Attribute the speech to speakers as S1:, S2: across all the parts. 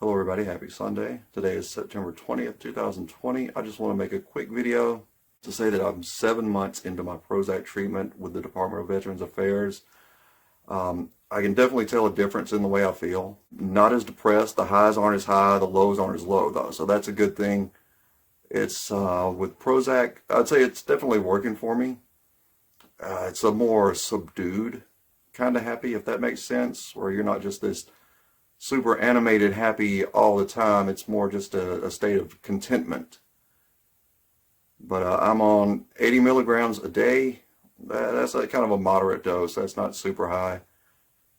S1: Hello everybody, happy Sunday. Today is September 20th, 2020. I just want to make a quick video to say that I'm 7 months into my Prozac treatment with the Department of Veterans Affairs. I can definitely tell a difference in the way I feel. Not as depressed, the highs aren't as high, the lows aren't as low though, so that's a good thing. It's with Prozac, I'd say it's definitely working for me. It's a more subdued kind of happy, if that makes sense, where you're not just this super animated happy all the time. It's more just a state of contentment. But I'm on 80 milligrams a day. That's a kind of a moderate dose. That's not super high,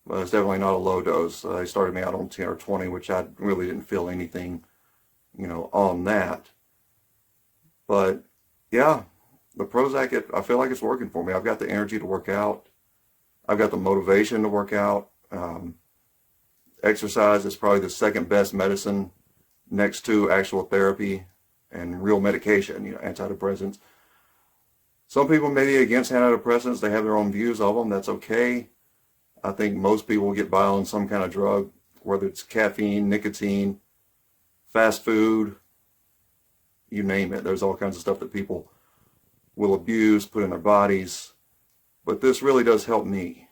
S1: but it's definitely not a low dose. They started me out on 10 or 20, which I really didn't feel anything, on that. But yeah, the Prozac, I feel like it's working for me. I've got the energy to work out. I've got the motivation to work out. Exercise is probably the second best medicine next to actual therapy and real medication, antidepressants. Some people may be against antidepressants. They have their own views of them. That's okay. I think most people get by on some kind of drug, whether it's caffeine, nicotine, fast food, you name it. There's all kinds of stuff that people will abuse, put in their bodies. But this really does help me.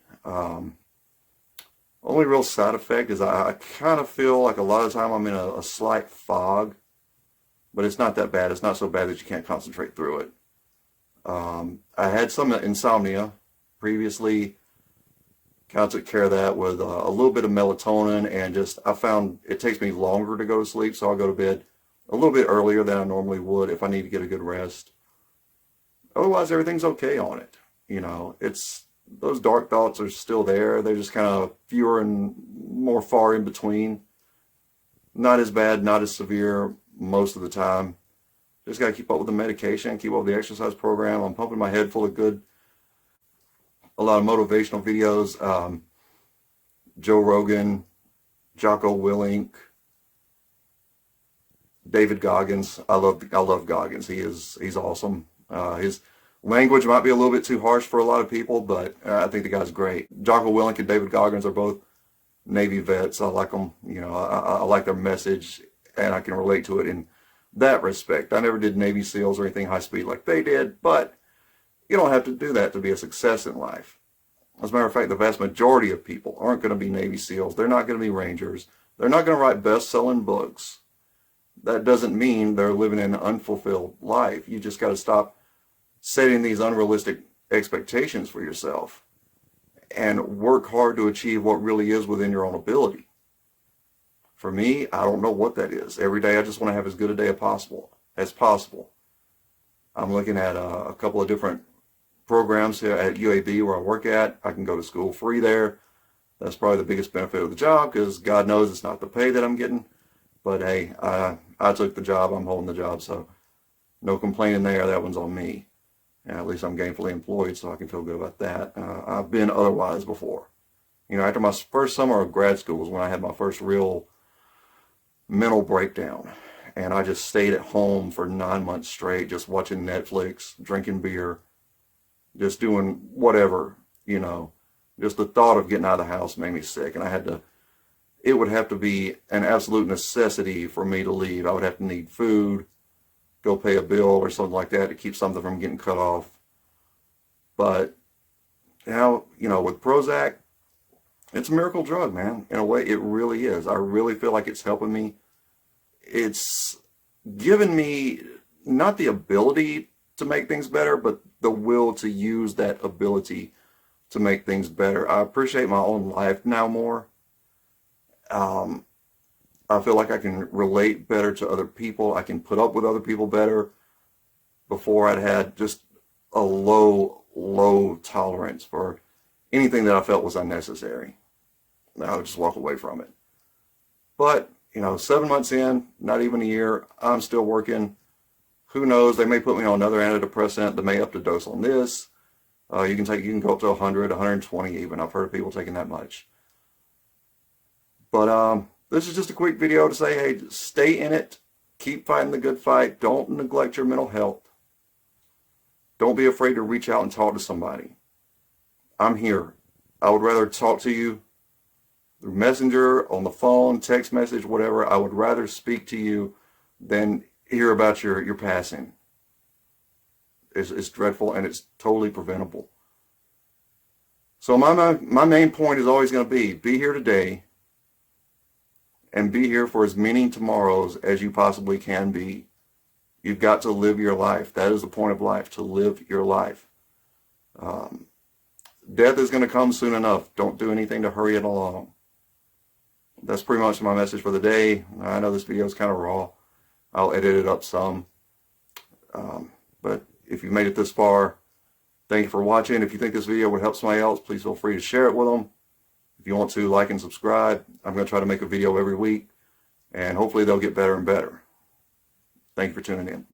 S1: Only real side effect is I kind of feel like a lot of the time I'm in a slight fog, but it's not that bad. It's not so bad that you can't concentrate through it. I had some insomnia previously. Kind of took care of that with a little bit of melatonin, and I found it takes me longer to go to sleep, so I'll go to bed a little bit earlier than I normally would if I need to get a good rest. Otherwise, everything's okay on it. Those dark thoughts are still there. They're just kind of fewer and more far in between. Not as bad, not as severe most of the time. Just got to keep up with the medication, keep up with the exercise program. I'm pumping my head full of a lot of motivational videos. Joe Rogan, Jocko Willink, David Goggins. I love Goggins. He's awesome. His language might be a little bit too harsh for a lot of people, but I think the guy's great. Jocko Willink and David Goggins are both Navy vets. I like them. I like their message, and I can relate to it in that respect. I never did Navy SEALs or anything high speed like they did, but you don't have to do that to be a success in life. As a matter of fact, the vast majority of people aren't going to be Navy SEALs. They're not going to be Rangers. They're not going to write best-selling books. That doesn't mean they're living an unfulfilled life. You just got to stop setting these unrealistic expectations for yourself and work hard to achieve what really is within your own ability. For me, I don't know what that is. Every day I just want to have as good a day as possible. I'm looking at a couple of different programs here at UAB where I work at. I can go to school free there. That's probably the biggest benefit of the job, because God knows it's not the pay that I'm getting. But hey, I took the job. I'm holding the job, so no complaining there. That one's on me. And at least I'm gainfully employed, so I can feel good about that. I've been otherwise before. After my first summer of grad school was when I had my first real mental breakdown. And I just stayed at home for 9 months straight, just watching Netflix, drinking beer, just doing whatever, Just the thought of getting out of the house made me sick. And it would have to be an absolute necessity for me to leave. I would have to need food, go pay a bill or something like that to keep something from getting cut off. But now, with Prozac, it's a miracle drug, man. In a way, it really is. I really feel like it's helping me. It's given me not the ability to make things better, but the will to use that ability to make things better. I appreciate my own life now more. I feel like I can relate better to other people. I can put up with other people better. Before, I'd had just a low tolerance for anything that I felt was unnecessary. I would just walk away from it. But, 7 months in, not even a year, I'm still working. Who knows? They may put me on another antidepressant. They may up the dose on this. You can go up to 100, 120 even. I've heard of people taking that much. But this is just a quick video to say, hey, stay in it. Keep fighting the good fight. Don't neglect your mental health. Don't be afraid to reach out and talk to somebody. I'm here. I would rather talk to you through Messenger, on the phone, text message, whatever. I would rather speak to you than hear about your passing. It's dreadful, and it's totally preventable. So my main point is always going to be here today and be here for as many tomorrows as you possibly can be. You've got to live your life. That is the point of life, to live your life. Death is going to come soon enough. Don't do anything to hurry it along. That's pretty much my message for the day. I know this video is kind of raw. I'll edit it up some. But if you made it this far, thank you for watching. If you think this video would help somebody else, please feel free to share it with them. If you want to, like and subscribe. I'm going to try to make a video every week, and hopefully they'll get better and better. Thank you for tuning in.